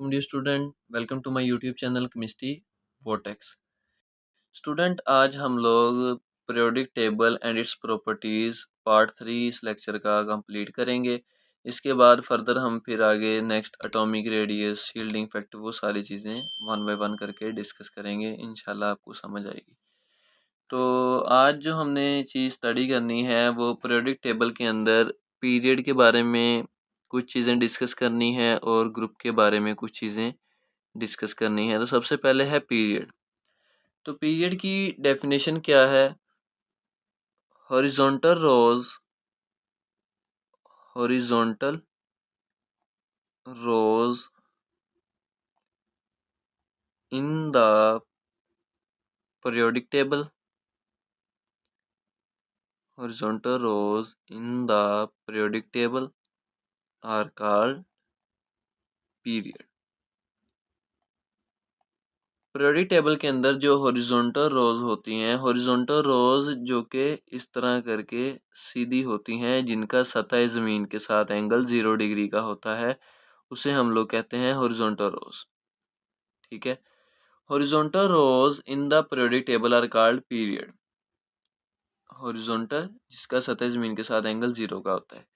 Welcome dear student, welcome to my YouTube channel Chemistry Vortex। Student आज हम लोग periodic table and its properties part 3 इस lecture का complete करेंगे। इसके बाद फर्दर हम फिर आगे next atomic radius, shielding factor, वो सारी चीज़ें वन बाय वन करके डिस्कस करेंगे। इंशाल्लाह आपको समझ आएगी। तो आज जो हमने चीज़ स्टडी करनी है वो पीरियोडिक टेबल के अंदर पीरियड के बारे में कुछ चीज़ें डिस्कस करनी है और ग्रुप के बारे में कुछ चीज़ें डिस्कस करनी है। तो सबसे पहले है पीरियड। तो पीरियड की डेफिनेशन क्या है? Horizontal rows in the periodic table, horizontal rows in the periodic table are called period। Periodic table के अंदर जो हॉरिजॉन्टल रोज होती हैं, हॉरिजॉन्टल रोज जो कि इस तरह करके सीधी होती हैं, जिनका सतह ज़मीन के साथ एंगल 0 डिग्री का होता है, उसे हम लोग कहते हैं हॉरिजॉन्टल रोज। ठीक है, horizontal rows in the periodic table are called period. Horizontal जिसका सतह ज़मीन के साथ एंगल 0 का होता है।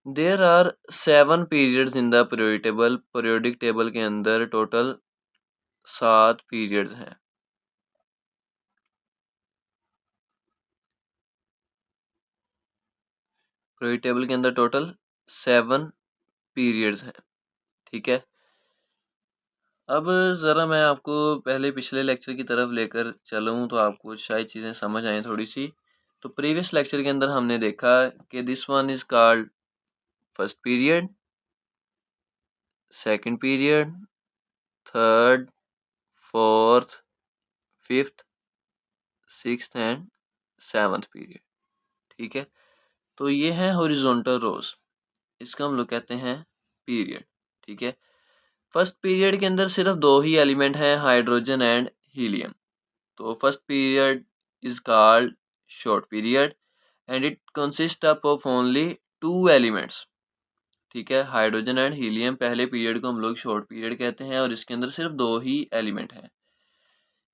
There are 7 periods in the periodic table. Periodic table के अंदर टोटल 7 पीरियड्स हैं। पीरियोडिक टेबल के अंदर टोटल 7 पीरियड्स हैं। ठीक है, अब ज़रा मैं आपको पहले पिछले लेक्चर की तरफ लेकर चलूँ तो आपको शायद चीज़ें समझ आएँ थोड़ी सी। तो प्रीवियस लेक्चर के अंदर हमने देखा कि this one is called first period, second period, third, fourth, fifth, sixth and seventh period. ठीक है, तो ये है हॉरिजॉन्टल रोज, इसका हम लोग कहते हैं पीरियड। ठीक है, फर्स्ट पीरियड के अंदर सिर्फ 2 ही एलिमेंट हैं, हाइड्रोजन एंड हीलियम। तो first period is called short period and it consist of only 2 elements. ठीक है, हाइड्रोजन एंड हीलियम पहले पीरियड को हम लोग शॉर्ट पीरियड कहते हैं और इसके अंदर सिर्फ 2 ही एलिमेंट हैं।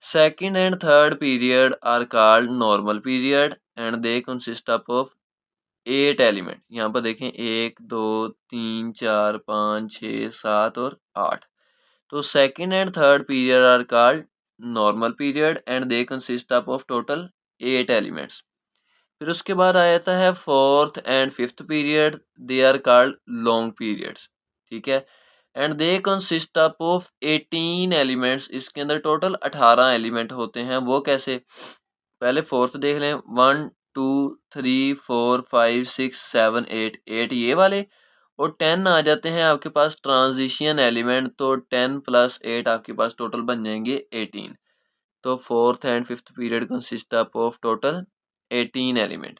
Second and third period are called normal period and they consist of 8 element. यहाँ पर देखें 1 2 3 4 5 6 7 और 8। तो second and third period are called normal period and they consist of total 8 elements. फिर उसके बाद आ जाता है fourth and fifth period, they are called long periods. ठीक है, and they consist of 18 elements. इसके अंदर टोटल 18 एलिमेंट होते हैं। वो कैसे? पहले फोर्थ देख लें, 1 2 3 4 5 6 7 8, 8 ये वाले, और 10 आ जाते हैं आपके पास ट्रांजिशन एलिमेंट। तो 10 प्लस 8 आपके पास टोटल बन जाएंगे 18। तो fourth and fifth period consist of total 18 element.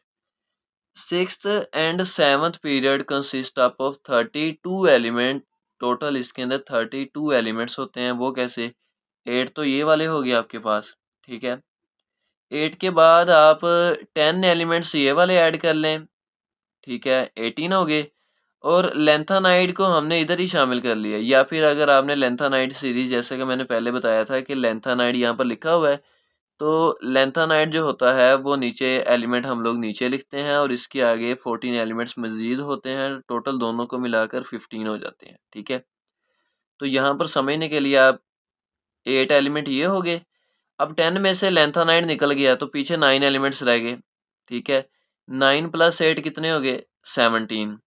Sixth and seventh period consist of 32 element. Total इसके अंदर 32 एलिमेंट्स होते हैं। वो कैसे? 8 तो ये वाले हो गए आपके पास। ठीक है, 8 के बाद आप 10 एलिमेंट्स ये वाले ऐड कर लें। ठीक है, 18 हो गए। और लेंथानाइड को हमने इधर ही शामिल कर लिया। या फिर अगर आपने लेंथानाइड सीरीज, जैसे कि मैंने पहले बताया था कि लेंथानाइड यहाँ पर लिखा हुआ है, तो लेंथानाइड जो होता है वो नीचे एलिमेंट हम लोग नीचे लिखते हैं और इसके आगे 14 एलिमेंट्स मजीद होते हैं। टोटल दोनों को मिलाकर 15 हो जाते हैं। ठीक है, तो यहाँ पर समझने के लिए आप 8 एलिमेंट ये हो गए। अब 10 में से लेंथानाइड निकल गया तो पीछे 9 एलिमेंट्स रह गए। ठीक है, 9 प्लस 8 कितने हो गए? 17।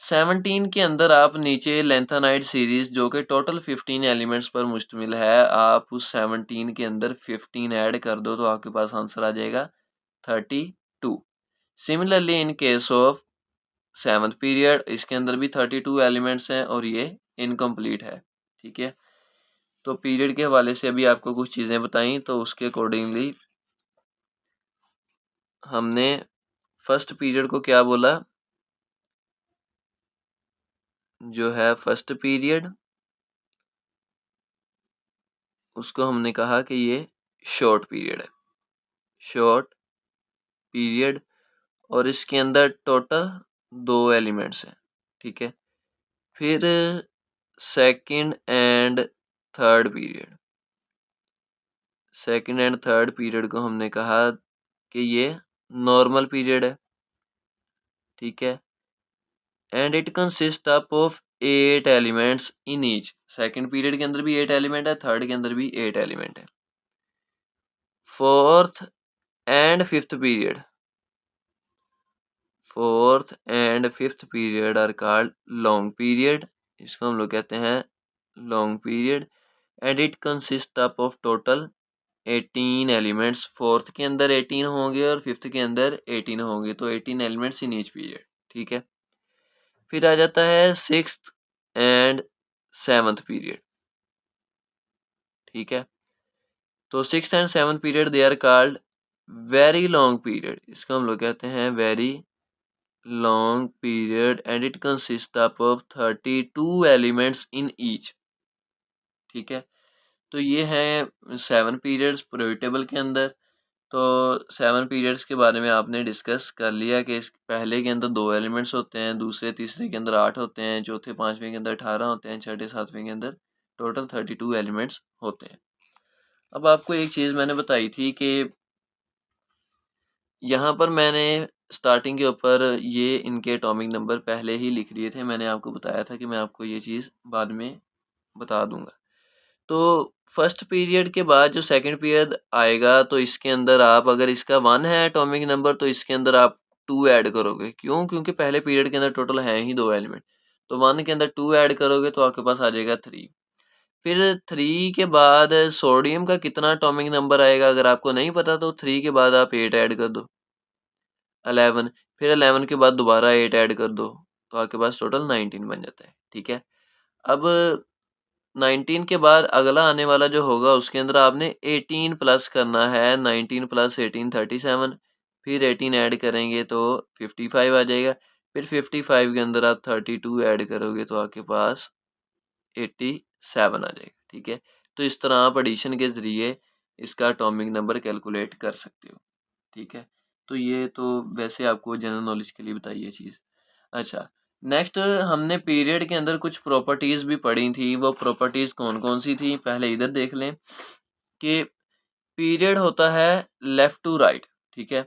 17 के अंदर आप नीचे लेंथानाइड सीरीज जो कि टोटल 15 एलिमेंट्स पर मुश्तमिल है, आप उस 17 के अंदर 15 ऐड कर दो तो आपके पास आंसर आ जाएगा 32। Similarly in case of seventh period, इसके अंदर भी 32 एलिमेंट्स हैं और ये इनकम्प्लीट है। ठीक है, तो पीरियड के हवाले से अभी आपको कुछ चीज़ें बताई, तो उसके अकॉर्डिंगली हमने फर्स्ट पीरियड को क्या बोला? जो है फर्स्ट पीरियड, उसको हमने कहा कि ये शॉर्ट पीरियड है, शॉर्ट पीरियड, और इसके अंदर टोटल 2 एलिमेंट्स हैं। ठीक है, फिर second and third period. Second and third period को हमने कहा कि ये नॉर्मल पीरियड है, ठीक है। And it consist of 8 elements in each. Second period के अंदर भी 8 एलिमेंट है, थर्ड के अंदर भी 8 एलिमेंट है। Fourth and fifth period, fourth and fifth period are called long period. इसको हम लोग कहते हैं long period. And it consist of total 18 elements. Fourth के अंदर 18 होंगे और फिफ्थ के अंदर 18 होंगे, तो 18 एलिमेंट्स इन ईच पीरियड, ठीक है। फिर आ जाता है सिक्स्थ एंड सेवंथ पीरियड, ठीक है। तो sixth and seventh period they are called very long period. इसको हम लोग कहते हैं very long period. And it consist of 32 elements in each, ठीक है। तो ये है 7 पीरियड्स प्रोविटेबल के अंदर। तो 7 पीरियड्स के बारे में आपने डिस्कस कर लिया कि इस पहले के अंदर 2 एलिमेंट्स होते हैं, दूसरे तीसरे के अंदर 8 होते हैं, चौथे पांचवें के अंदर 18 होते हैं, छठे सातवें के अंदर टोटल 32 एलिमेंट्स होते हैं। अब आपको एक चीज़ मैंने बताई थी कि यहाँ पर मैंने स्टार्टिंग के ऊपर ये इनके एटॉमिक नंबर पहले ही लिख लिए थे। मैंने आपको बताया था कि मैं आपको ये चीज़ बाद में बता दूंगा। तो फर्स्ट पीरियड के बाद जो सेकंड पीरियड आएगा, तो इसके अंदर आप अगर इसका 1 है एटॉमिक नंबर, तो इसके अंदर आप 2 ऐड करोगे। क्यों? क्योंकि पहले पीरियड के अंदर टोटल हैं ही 2 एलिमेंट, तो 1 के अंदर 2 ऐड करोगे तो आपके पास आ जाएगा 3। फिर 3 के बाद सोडियम का कितना एटॉमिक नंबर आएगा अगर आपको नहीं पता, तो 3 के बाद आप 8 ऐड कर दो, 11। फिर 11 के बाद दोबारा 8 ऐड कर दो, तो आपके पास टोटल 19 बन जाता है, ठीक है। अब 19 के बाद अगला आने वाला जो होगा उसके अंदर आपने 18 प्लस करना है। 19 प्लस 18 37, फिर 18 ऐड करेंगे तो 55 आ जाएगा। फिर 55 के अंदर आप 32 ऐड करोगे तो आपके पास 87 आ जाएगा, ठीक है। तो इस तरह आप एडिशन के ज़रिए इसका एटॉमिक नंबर कैलकुलेट कर सकते हो, ठीक है। तो ये तो वैसे आपको जनरल नॉलेज के लिए बताई ये चीज़। अच्छा, नेक्स्ट हमने पीरियड के अंदर कुछ प्रॉपर्टीज भी पढ़ी थी। वो प्रॉपर्टीज कौन कौन सी थी, पहले इधर देख लें कि पीरियड होता है लेफ्ट टू राइट, ठीक है।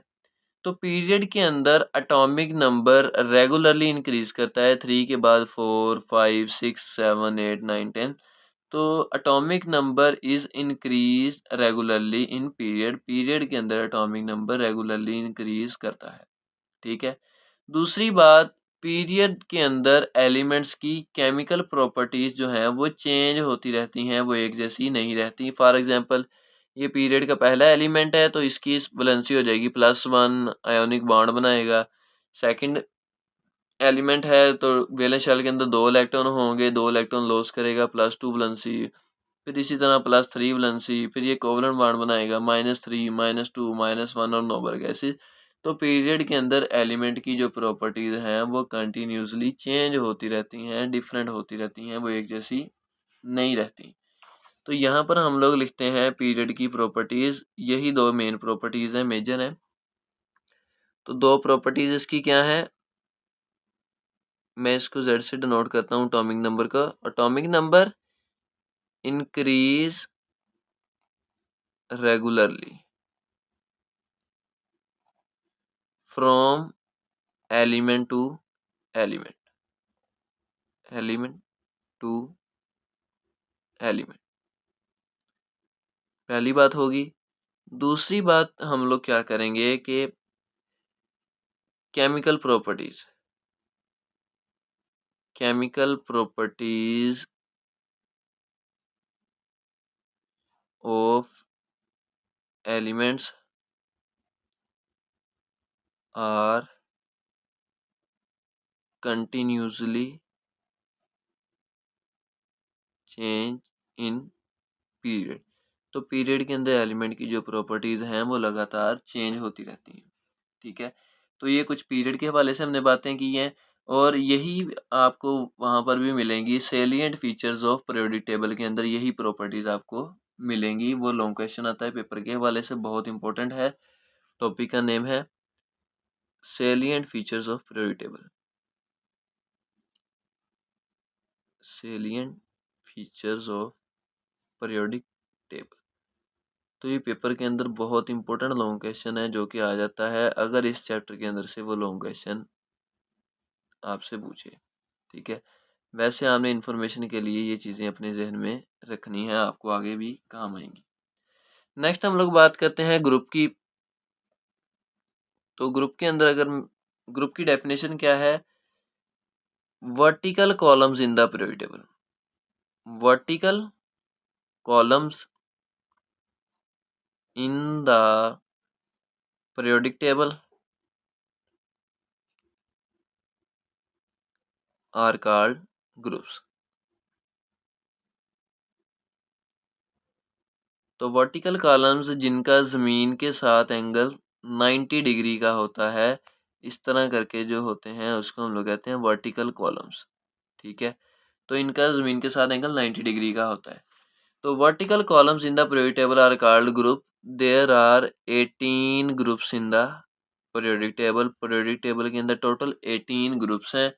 तो पीरियड के अंदर एटॉमिक नंबर रेगुलरली इंक्रीज करता है। 3 के बाद 4 5 6 7 8 9 10। तो atomic number is increase regularly in period. Period के अंदर एटॉमिक नंबर रेगुलरली इंक्रीज करता है, ठीक है। दूसरी बात, पीरियड के अंदर एलिमेंट्स की केमिकल प्रॉपर्टीज जो हैं वो चेंज होती रहती हैं, वो एक जैसी नहीं रहती। फॉर एग्जांपल, ये पीरियड का पहला एलिमेंट है तो इसकी वैलेंसी हो जाएगी +1, आयोनिक बॉन्ड बनाएगा। सेकंड एलिमेंट है तो वैलेंस शेल के अंदर 2 इलेक्ट्रॉन होंगे, 2 इलेक्ट्रॉन लॉस करेगा, +2 वैलेंसी। फिर इसी तरह +3 वैलेंसी, फिर ये कोवलेंट बॉन्ड बनाएगा, -3 -2 -1 और नोबल गैसेस। तो पीरियड के अंदर एलिमेंट की जो प्रॉपर्टीज हैं वो कंटिन्यूसली चेंज होती रहती हैं, डिफरेंट होती रहती हैं, वो एक जैसी नहीं रहती। तो यहाँ पर हम लोग लिखते हैं पीरियड की प्रॉपर्टीज, यही 2 मेन प्रॉपर्टीज हैं, मेजर हैं। तो 2 प्रॉपर्टीज इसकी क्या है, मैं इसको Z से डिनोट करता हूँ एटॉमिक नंबर का। Atomic number increase regularly from element to element, element to element, पहली बात होगी। दूसरी बात हम लोग क्या करेंगे कि chemical properties, chemical properties of elements are continuously change in period. तो पीरियड के अंदर एलिमेंट की जो प्रॉपर्टीज हैं वो लगातार चेंज होती रहती हैं, ठीक है। तो ये कुछ पीरियड के हवाले से हमने बातें की हैं, और यही आपको वहाँ पर भी मिलेंगी salient features of periodic table के अंदर, यही प्रॉपर्टीज आपको मिलेंगी। वो लॉन्ग क्वेश्चन आता है पेपर के हवाले से, बहुत इंपॉर्टेंट है। टॉपिक का नेम है salient features of periodic table, salient features of periodic table. तो ये पेपर के अंदर बहुत इंपॉर्टेंट लॉन्ग क्वेश्चन है जो कि आ जाता है अगर इस चैप्टर के अंदर से वो लॉन्ग क्वेश्चन आपसे पूछे, ठीक है। वैसे आपने इन्फॉर्मेशन के लिए ये चीज़ें अपने जहन में रखनी है, आपको आगे भी काम आएंगी। नेक्स्ट हम लोग बात करते हैं ग्रुप की। तो ग्रुप के अंदर अगर ग्रुप की डेफिनेशन क्या है, vertical columns in the periodic table. Vertical columns in the periodic table are called groups. तो वर्टिकल कॉलम्स जिनका ज़मीन के साथ एंगल 90 डिग्री का होता है, इस तरह करके जो होते हैं उसको हम लोग कहते हैं वर्टिकल कॉलम्स, ठीक है। तो इनका ज़मीन के साथ एंगल 90 डिग्री का होता है। तो vertical columns in the periodic table are called group. There are 18 groups in the periodic table. Periodic table के अंदर टोटल 18 ग्रुप्स हैं।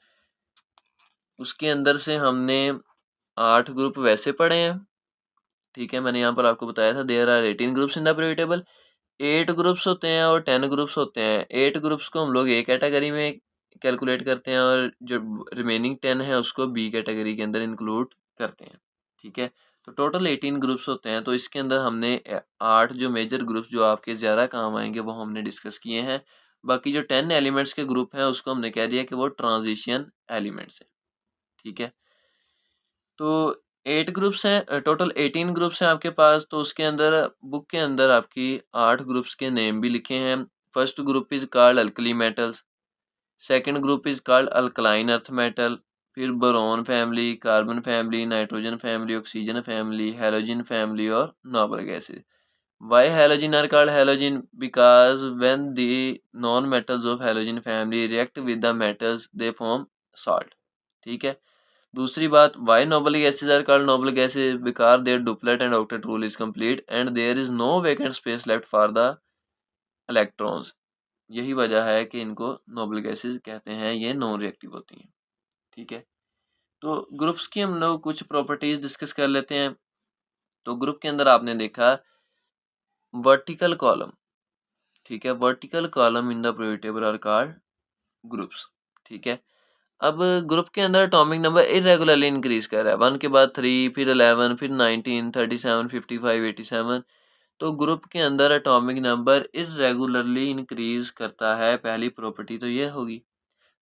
उसके अंदर से हमने 8 ग्रुप वैसे पढ़े हैं, ठीक है। मैंने यहाँ पर आपको बताया था there are 18 groups in the periodic table. 8 groups होते हैं और 10 ग्रुप्स होते हैं। 8 ग्रुप्स को हम लोग ए कैटेगरी में कैलकुलेट करते हैं और जो रिमेनिंग 10 है उसको बी कैटेगरी के अंदर इंक्लूड करते हैं, ठीक है। तो टोटल 18 ग्रुप्स होते हैं। तो इसके अंदर हमने 8 जो मेजर ग्रुप्स जो आपके ज़्यादा काम आएंगे वो हमने डिस्कस किए हैं। बाकी जो 10 एलिमेंट्स के ग्रुप हैं उसको हमने कह दिया कि वो ट्रांजिशन एलिमेंट्स हैं, ठीक है। तो 8 ग्रुप्स हैं, टोटल 18 ग्रुप्स हैं आपके पास। तो उसके अंदर बुक के अंदर आपकी 8 ग्रुप्स के नेम भी लिखे हैं। First group is called alkali metals, second group is called alkaline earth metal, फिर boron family, carbon family, nitrogen family, oxygen family, halogen family और noble gases. Why halogen are called halogen? Because when the non-metals of halogen family react with the metals, they form salt, ठीक है। दूसरी बात, why noble gases are called noble gases? Because their duplet and octet rule is complete and there is no vacant space left for the electrons। यही वजह है कि इनको noble gases कहते हैं, ये नॉन रिएक्टिव होती हैं, ठीक है। तो ग्रुप्स की हम लोग कुछ प्रॉपर्टीज डिस्कस कर लेते हैं। तो ग्रुप के अंदर आपने देखा वर्टिकल कॉलम, ठीक है। Vertical column in the periodic table are called groups, ठीक है। अब ग्रुप के अंदर एटॉमिक नंबर इरेगुलरली इंक्रीज कर रहा है, 1 के बाद 3, फिर 11, फिर 19, 37, 55, 87। तो ग्रुप के अंदर एटॉमिक नंबर इरेगुलरली इंक्रीज करता है, पहली प्रॉपर्टी तो ये होगी।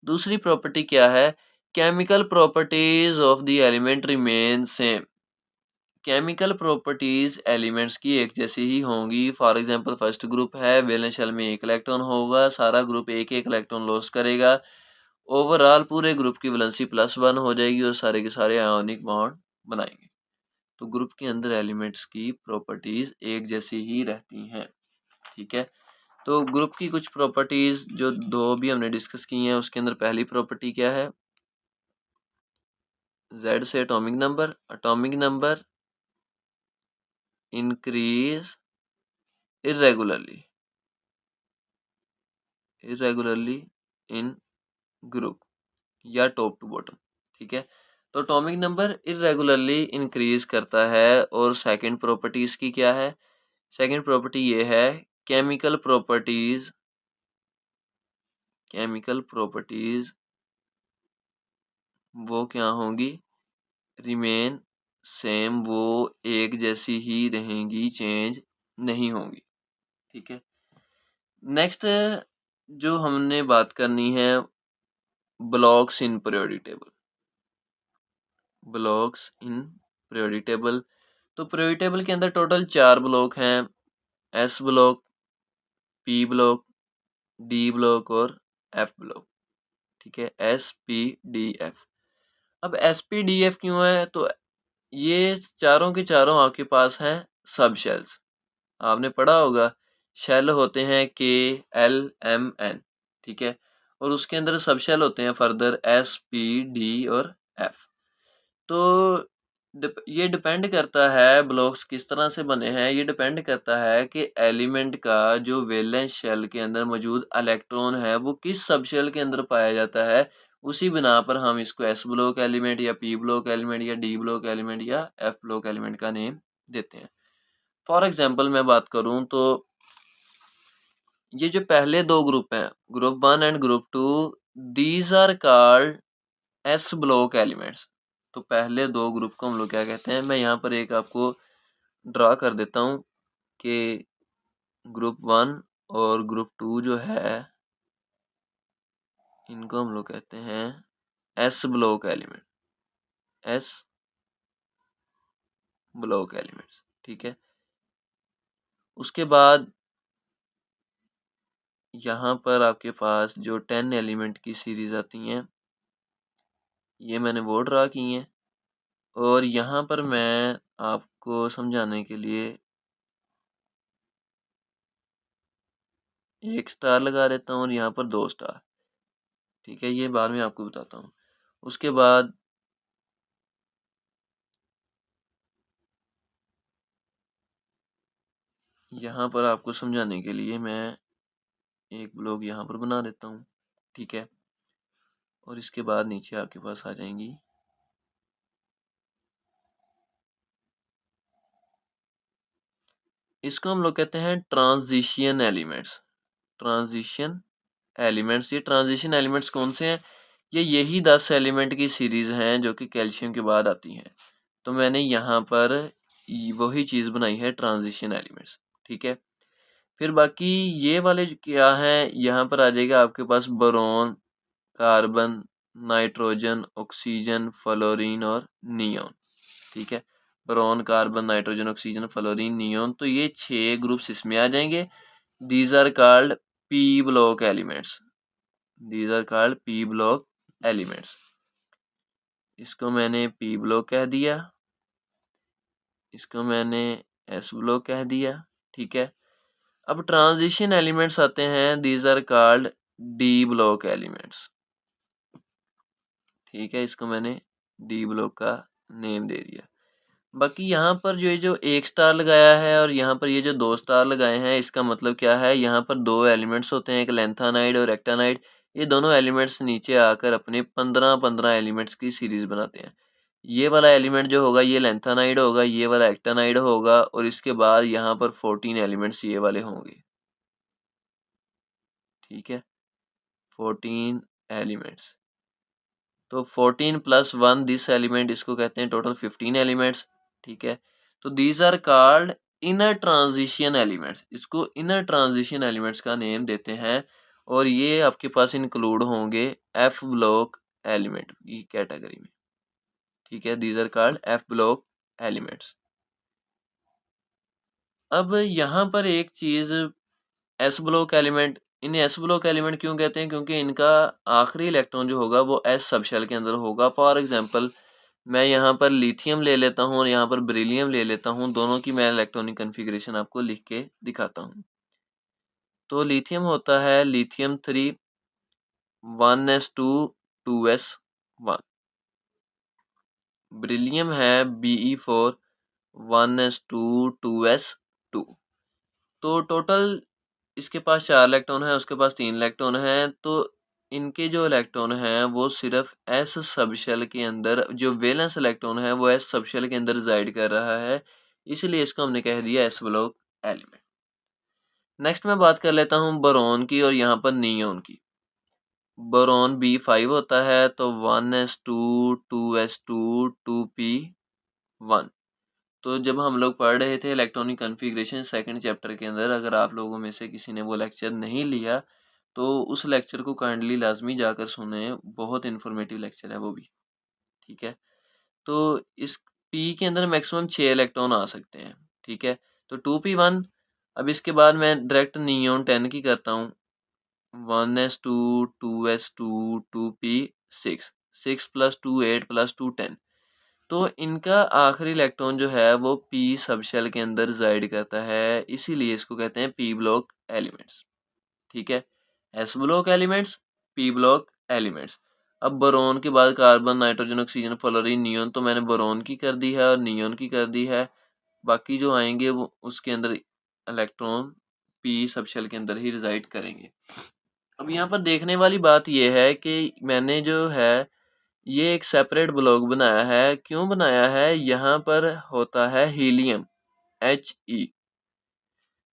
दूसरी प्रॉपर्टी क्या है, chemical properties of the element remain same. Chemical properties elements की एक जैसी ही होंगी। फॉर एग्जांपल फर्स्ट ग्रुप है, वैलेंस शेल में 1 इलेक्ट्रॉन होगा, सारा ग्रुप एक एक इलेक्ट्रॉन लॉस करेगा। ओवरऑल पूरे ग्रुप की वैलेंसी +1 हो जाएगी और सारे के सारे आयोनिक बॉन्ड बनाएंगे। तो ग्रुप के अंदर एलिमेंट्स की प्रॉपर्टीज एक जैसी ही रहती हैं, ठीक है। तो ग्रुप की कुछ प्रॉपर्टीज जो 2 भी हमने डिस्कस की हैं, उसके अंदर पहली प्रॉपर्टी क्या है, Z से atomic number. Atomic number increase irregularly इन ग्रुप या टॉप टू बॉटम, ठीक है। तो एटॉमिक नंबर इरेगुलरली इंक्रीज करता है। और सेकंड प्रॉपर्टी इसकी क्या है, सेकंड प्रॉपर्टी ये है, केमिकल प्रॉपर्टीज वो क्या होंगी, रिमेन सेम, वो एक जैसी ही रहेंगी, चेंज नहीं होंगी, ठीक है। नेक्स्ट जो हमने बात करनी है, blocks in periodic table. Blocks in periodic table. तो पीरियोडिक टेबल के अंदर टोटल 4 ब्लॉक हैं, S block, P block, D block और एफ ब्लॉक, ठीक है। S P D F. अब एस पी डी एफ क्यों है, तो ये चारों के चारों आपके पास हैं सब शेल्स। आपने पढ़ा होगा शेल होते हैं के एल एम एन, ठीक है। और उसके अंदर सब शेल होते हैं फर्दर एस पी डी और एफ। तो ये डिपेंड करता है ब्लॉक्स किस तरह से बने हैं, ये डिपेंड करता है कि एलिमेंट का जो वैलेंस शेल के अंदर मौजूद इलेक्ट्रॉन है वो किस सब शेल के अंदर पाया जाता है, उसी बिना पर हम इसको एस ब्लॉक एलिमेंट या पी ब्लॉक एलिमेंट या डी ब्लॉक एलिमेंट या एफ ब्लॉक एलिमेंट का नेम देते हैं। फॉर एग्जांपल मैं बात करूं तो ये जो पहले दो ग्रुप हैं, group 1 and group 2, these are called s block elements. तो पहले दो ग्रुप को हम लोग क्या कहते हैं, मैं यहाँ पर एक आपको ड्रा कर देता हूँ कि ग्रुप 1 और ग्रुप 2 जो है इनको हम लोग कहते हैं S block element, S block elements. ठीक है, उसके बाद यहाँ पर आपके पास जो 10 एलिमेंट की सीरीज आती हैं, ये मैंने वो ड्रा की हैं, और यहाँ पर मैं आपको समझाने के लिए एक स्टार लगा देता हूँ और यहाँ पर 2 स्टार। ठीक है, ये बाद में आपको बताता हूँ। उसके बाद यहाँ पर आपको समझाने के लिए मैं एक ब्लॉक यहाँ पर बना देता हूँ। ठीक है, और इसके बाद नीचे आपके पास आ जाएंगी इसको हम लोग कहते हैं ट्रांजिशन एलिमेंट्स। ट्रांजिशन एलिमेंट्स, ये ट्रांजिशन एलिमेंट्स कौन से हैं? ये यही 10 एलिमेंट की सीरीज हैं जो कि कैल्शियम के बाद आती हैं। तो मैंने यहाँ पर वही चीज़ बनाई है, ट्रांजिशन एलिमेंट्स। ठीक है, फिर बाकी ये वाले क्या हैं, यहाँ पर आ जाएगा आपके पास boron, carbon, nitrogen, oxygen, fluorine और नियोन। ठीक है, boron, carbon, nitrogen, oxygen, fluorine, neon, तो ये 6 ग्रुप्स इसमें आ जाएंगे। These are called P block elements. These are called P block elements. इसको मैंने पी ब्लॉक कह दिया, इसको मैंने एस ब्लॉक कह दिया। ठीक है, अब ट्रांजिशन एलिमेंट्स आते हैं, these are called d block elements. ठीक है, इसको मैंने डी ब्लॉक का नेम दे दिया। बाकी यहाँ पर जो ये जो एक स्टार लगाया है और यहाँ पर ये जो 2 स्टार लगाए हैं, इसका मतलब क्या है, यहाँ पर 2 एलिमेंट्स होते हैं, एक लेंथानाइड और एक्टानाइड। ये दोनों एलिमेंट्स नीचे आकर अपने 15-15 एलिमेंट्स की सीरीज बनाते हैं। ये वाला एलिमेंट जो होगा ये लेंथानाइड होगा, ये वाला एक्टानाइड होगा, और इसके बाद यहाँ पर 14 एलिमेंट्स ये वाले होंगे। ठीक है, 14 एलिमेंट्स। तो 14 प्लस 1 दिस एलिमेंट, इसको कहते हैं टोटल 15 एलिमेंट्स। ठीक है, तो these are called inner transition elements. इसको इनर ट्रांजिशन एलिमेंट्स का नेम देते हैं, और ये आपके पास इंक्लूड होंगे एफ ब्लॉक एलिमेंट की कैटेगरी में। ठीक है, these are called f block elements. अब यहाँ पर एक चीज, एस ब्लॉक एलिमेंट, इन्हें एस ब्लॉक एलिमेंट क्यों कहते हैं? क्योंकि इनका आखिरी इलेक्ट्रॉन जो होगा वो एस सब शेल के अंदर होगा। फॉर एग्जांपल मैं यहाँ पर लिथियम ले लेता हूँ और यहाँ पर बेरिलियम ले लेता हूँ, दोनों की मैं इलेक्ट्रॉनिक कन्फिग्रेशन आपको लिख के दिखाता हूँ। तो लिथियम होता है लिथियम 3 1s2 2s1। बेरिलियम है Be4 1s2 2s2। तो टोटल इसके पास 4 इलेक्ट्रॉन है, उसके पास 3 इलेक्ट्रॉन है। तो इनके जो इलेक्ट्रॉन हैं वो सिर्फ एस सबशेल के अंदर, जो वैलेंस इलेक्ट्रॉन है वो एस सबशेल के अंदर रिजाइड कर रहा है, इसलिए इसको हमने कह दिया एस ब्लॉक एलिमेंट। नेक्स्ट मैं बात कर लेता हूँ बोरॉन की और यहाँ पर नियोन की। बोरॉन B5 होता है, तो 1s2 2s2 2p1। तो जब हम लोग पढ़ रहे थे इलेक्ट्रॉनिक कॉन्फ़िगरेशन सेकंड चैप्टर के अंदर, अगर आप लोगों में से किसी ने वो लेक्चर नहीं लिया तो उस लेक्चर को काइंडली लाजमी जाकर सुने, बहुत इन्फॉर्मेटिव लेक्चर है वो भी। ठीक है, तो इस पी के अंदर मैक्सिमम 6 इलेक्ट्रॉन आ सकते हैं। ठीक है, तो 2p1। अब इसके बाद मैं डायरेक्ट नियोन 10 की करता हूँ, 1s2 2s2 2p6, 6 + 2 8 + 2 10। तो इनका आखिरी इलेक्ट्रॉन जो है वो पी सबशेल के अंदर रिजाइड करता है, इसीलिए इसको कहते हैं पी ब्लॉक एलिमेंट्स। ठीक है, S block elements, P block elements. अब बोरॉन के बाद carbon, nitrogen, oxygen, fluorine, neon, तो मैंने बोरॉन की कर दी है और नियोन की कर दी है। बाकी जो आएंगे वो उसके अंदर इलेक्ट्रॉन पी सबशेल के अंदर ही रिजाइड करेंगे। अब यहाँ पर देखने वाली बात ये है कि मैंने जो है ये एक सेपरेट ब्लॉक बनाया है। क्यों बनाया है? यहाँ पर होता है हीलियम He,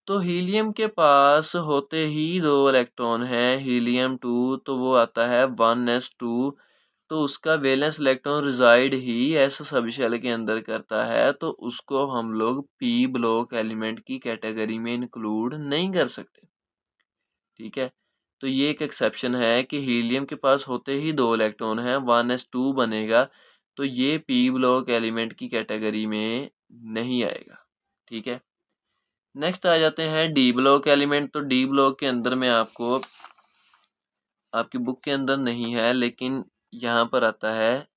तो हीलियम के पास होते ही 2 इलेक्ट्रॉन हैं, हीलियम 2, तो वो आता है 1s2, तो उसका वैलेंस इलेक्ट्रॉन रिजाइड ही s सबशेल के अंदर करता है, तो उसको हम लोग p ब्लॉक एलिमेंट की कैटेगरी में इंक्लूड नहीं कर सकते। ठीक है, तो ये एक एक्सेप्शन है कि हीलियम के पास होते ही 2 इलेक्ट्रॉन हैं, 1s2 बनेगा, तो ये p ब्लॉक एलिमेंट की कैटेगरी में नहीं आएगा। ठीक है, नेक्स्ट आ जाते हैं डी ब्लॉक एलिमेंट। तो डी ब्लॉक के अंदर में आपको आपकी बुक के अंदर नहीं है, लेकिन यहाँ पर आता है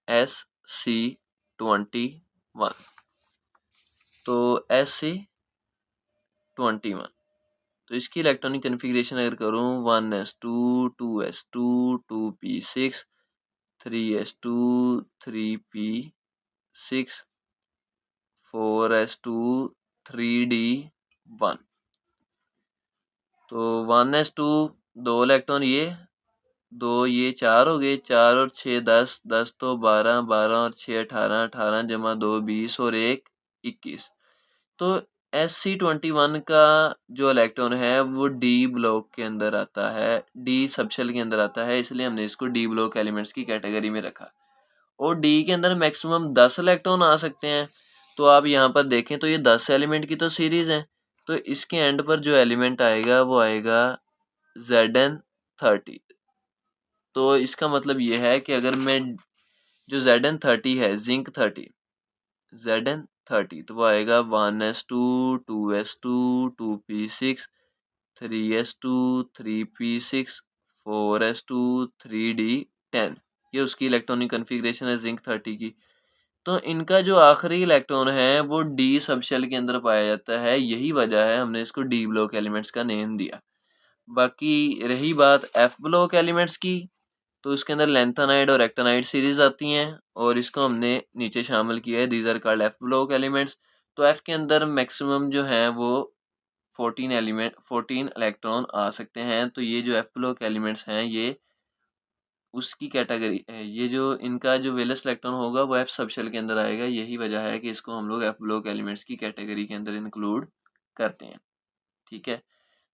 SC21, तो SC21, तो इसकी इलेक्ट्रॉनिक कन्फिग्रेशन अगर करूँ 1s2 2s2 2p6 3s2 3p6 4s2 3d1, तो 1s2 2 इलेक्ट्रॉन ये 2 ये 4 हो गए, 4 और 6 10, 10 तो 12, 12 और 6 18, 18 जमा 2 20 और 1 21, तो SC21 का जो इलेक्ट्रॉन है वो डी ब्लॉक के अंदर आता है, डी सबशेल के अंदर आता है, इसलिए हमने इसको डी ब्लॉक एलिमेंट्स की कैटेगरी में रखा। और डी के अंदर मैक्सिमम 10 इलेक्ट्रॉन आ सकते हैं। तो आप यहाँ पर देखें तो ये 10 एलिमेंट की तो सीरीज है, तो इसके एंड पर जो एलिमेंट आएगा वो आएगा Zn30। तो इसका मतलब ये है कि अगर मैं जो Zn30 है, जिंक 30, Zn30, तो वो आएगा 1s2 2s2 2p6 3s2 3p6 4s2 3d10, ये उसकी इलेक्ट्रॉनिक कन्फिग्रेशन है जिंक 30 की। तो इनका जो आखिरी इलेक्ट्रॉन है वो डी सबशेल के अंदर पाया जाता है, यही वजह है हमने इसको डी ब्लॉक एलिमेंट्स का नेम दिया। बाकी रही बात एफ ब्लॉक एलिमेंट्स की, तो इसके अंदर लेंथेनाइड और एक्टिनाइड सीरीज आती हैं, और इसको हमने नीचे शामिल किया है, these are called f block elements. तो एफ के अंदर मैक्सिमम जो है वो 14 इलेक्ट्रॉन आ सकते हैं। तो ये जो एफ ब्लॉक एलिमेंट्स हैं ये उसकी कैटेगरी, ये जो इनका जो वैलेंस इलेक्ट्रॉन होगा वो एफ सबशेल के अंदर आएगा, यही वजह है कि इसको हम लोग एफ ब्लॉक एलिमेंट्स की कैटेगरी के अंदर इंक्लूड करते हैं। ठीक है,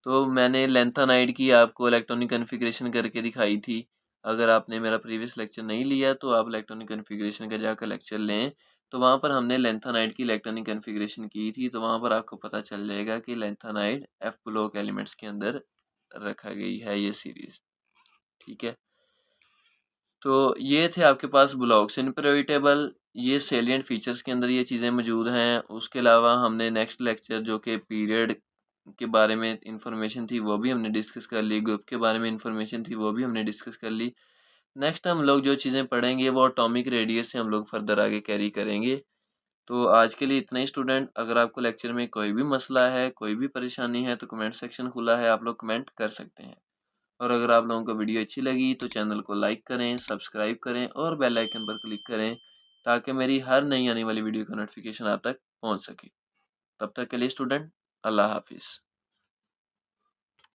तो मैंने लेंथेनाइड की आपको इलेक्ट्रॉनिक कन्फिग्रेशन करके दिखाई थी। अगर आपने मेरा प्रीवियस लेक्चर नहीं लिया तो आप इलेक्ट्रॉनिक कन्फिग्रेशन का जाकर लेक्चर लें, तो वहाँ पर हमने लेंथेनाइड की इलेक्ट्रॉनिक कन्फिग्रेशन की थी, तो वहाँ पर आपको पता चल जाएगा कि लेंथेनाइड एफ ब्लॉक एलिमेंट्स के अंदर रखा गई है ये सीरीज। ठीक है, तो ये थे आपके पास ब्लॉक्स इन प्रोविटेबल, ये सेलिएंट फीचर्स के अंदर ये चीज़ें मौजूद हैं। उसके अलावा हमने नेक्स्ट लेक्चर जो कि पीरियड के बारे में इंफॉर्मेशन थी वो भी हमने डिस्कस कर ली, ग्रुप के बारे में इंफॉर्मेशन थी वो भी हमने डिस्कस कर ली। नेक्स्ट हम लोग जो चीज़ें पढ़ेंगे वो एटॉमिक रेडियस से हम लोग फर्दर आगे कैरी करेंगे। तो आज के लिए इतना ही स्टूडेंट। अगर आपको लेक्चर में कोई भी मसला है, कोई भी परेशानी है, तो कमेंट सेक्शन खुला है, आप लोग कमेंट कर सकते हैं। और अगर आप लोगों को वीडियो अच्छी लगी तो चैनल को लाइक करें, सब्सक्राइब करें और बेल आइकन पर क्लिक करें, ताकि मेरी हर नई आने वाली वीडियो का नोटिफिकेशन आप तक पहुंच सके। तब तक के लिए स्टूडेंट, अल्लाह हाफिज़।